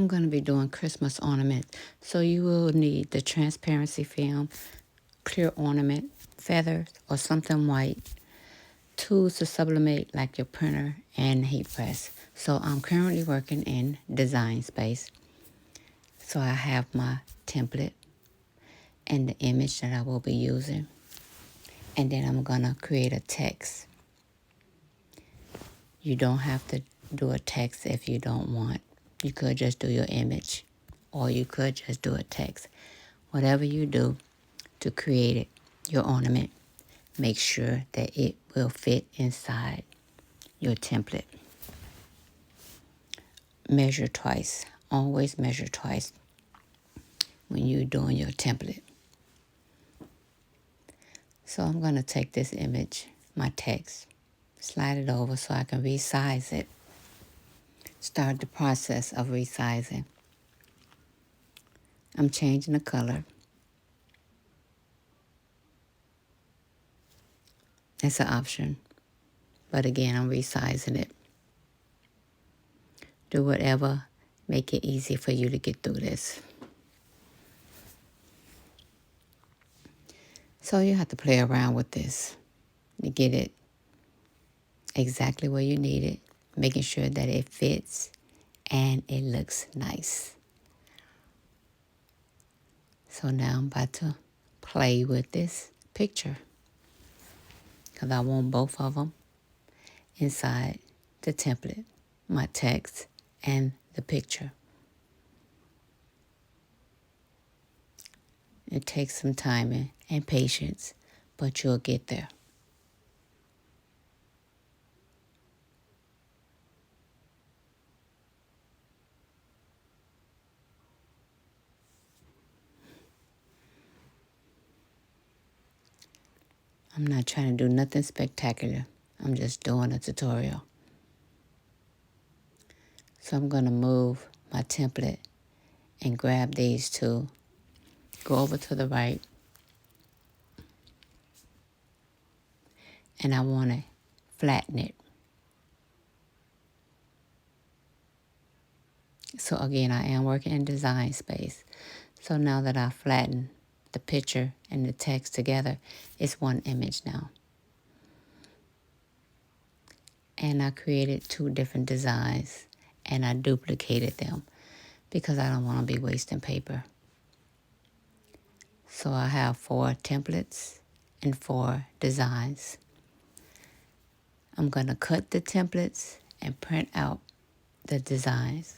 I'm going to be doing Christmas ornaments. So you will need the transparency film, clear ornament, feathers, or something white, tools to sublimate like your printer, and heat press. So I'm currently working in Design Space. So I have my template and the image that I will be using. And then I'm going to create a text. You don't have to do a text if you don't want. You could just do your image, or you could just do a text. Whatever you do to create it, your ornament, make sure that it will fit inside your template. Measure twice. Always measure twice when you're doing your template. So I'm going to take this image, my text, slide it over so I can resize it. Start the process of resizing. I'm changing the color. It's an option. But again, I'm resizing it. Do whatever, make it easy for you to get through this. So you have to play around with this to get it exactly where you need it, making sure that it fits and it looks nice. So now I'm about to play with this picture because I want both of them inside the template, my text and the picture. It takes some time and patience, but you'll get there. I'm not trying to do nothing spectacular. I'm just doing a tutorial. So I'm going to move my template and grab these two. Go over to the right. And I want to flatten it. So again, I am working in Design Space. So now that I flattened the picture and the text together, it's one image now. And I created two different designs and I duplicated them because I don't want to be wasting paper. So I have 4 templates and 4 designs. I'm going to cut the templates and print out the designs.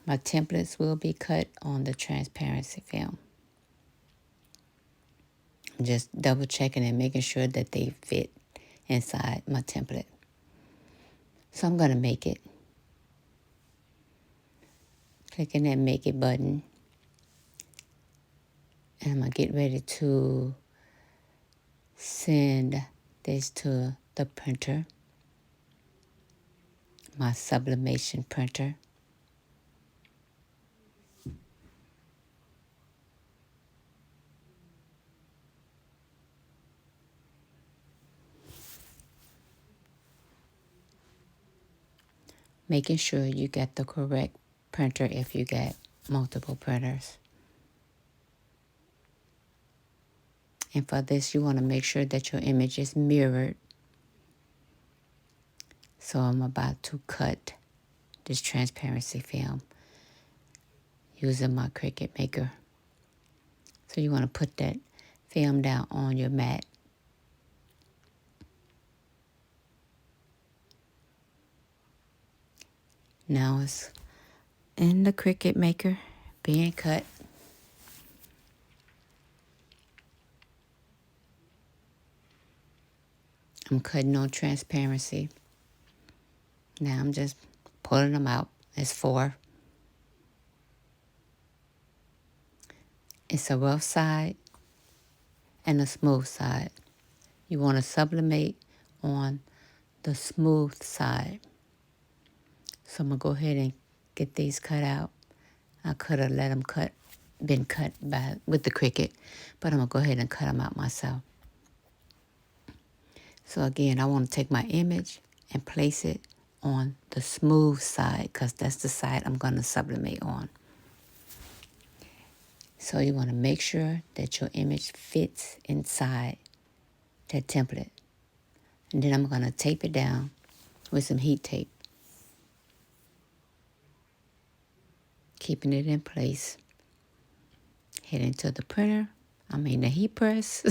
My templates will be cut on the transparency film. I'm just double checking and making sure that they fit inside my template. So I'm going to make it. Clicking that make it button. And I'm going to get ready to send this to the printer. My sublimation printer. Making sure you get the correct printer if you get multiple printers. And for this, you want to make sure that your image is mirrored. So I'm about to cut this transparency film using my Cricut Maker. So you want to put that film down on your mat. Now it's in the Cricut Maker being cut. I'm cutting on transparency. Now I'm just pulling them out. It's 4. It's a rough side and a smooth side. You want to sublimate on the smooth side. So I'm going to go ahead and get these cut out. I could have let them been cut with the Cricut, but I'm going to go ahead and cut them out myself. So again, I want to take my image and place it on the smooth side because that's the side I'm going to sublimate on. So you want to make sure that your image fits inside that template. And then I'm going to tape it down with some heat tape, keeping it in place. Heading to the printer, the heat press.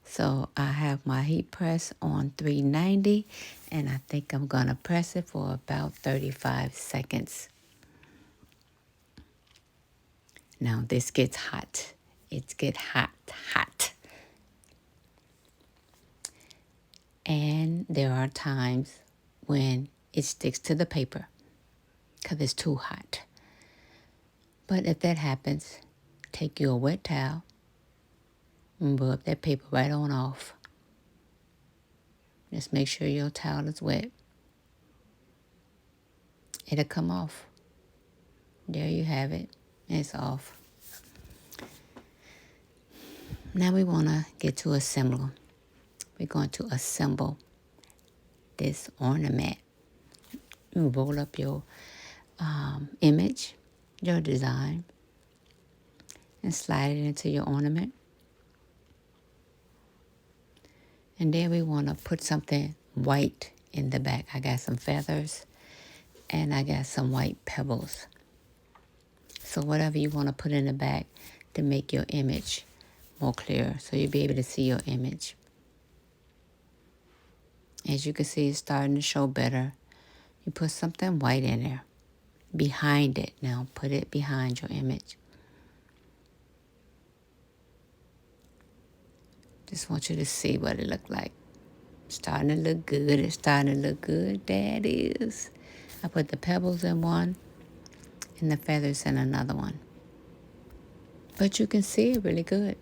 So I have my heat press on 390, and I think I'm going to press it for about 35 seconds. Now this gets hot. It gets hot. And there are times when it sticks to the paper because it's too hot. But if that happens, take your wet towel and rub that paper right on off. Just make sure your towel is wet. It'll come off. There you have it. It's off. Now we want to get to assemble. We're going to assemble this ornament. You roll up your image, your design, and slide it into your ornament. And then we want to put something white in the back. I got some feathers and I got some white pebbles. So whatever you want to put in the back to make your image more clear, so you'll be able to see your image. As you can see, it's starting to show better. You put something white in there, behind it. Now put it behind your image. Just want you to see what it looked like. Starting to look good. It's starting to look good. There it is. I put the pebbles in one and the feathers in another one. But you can see it really good.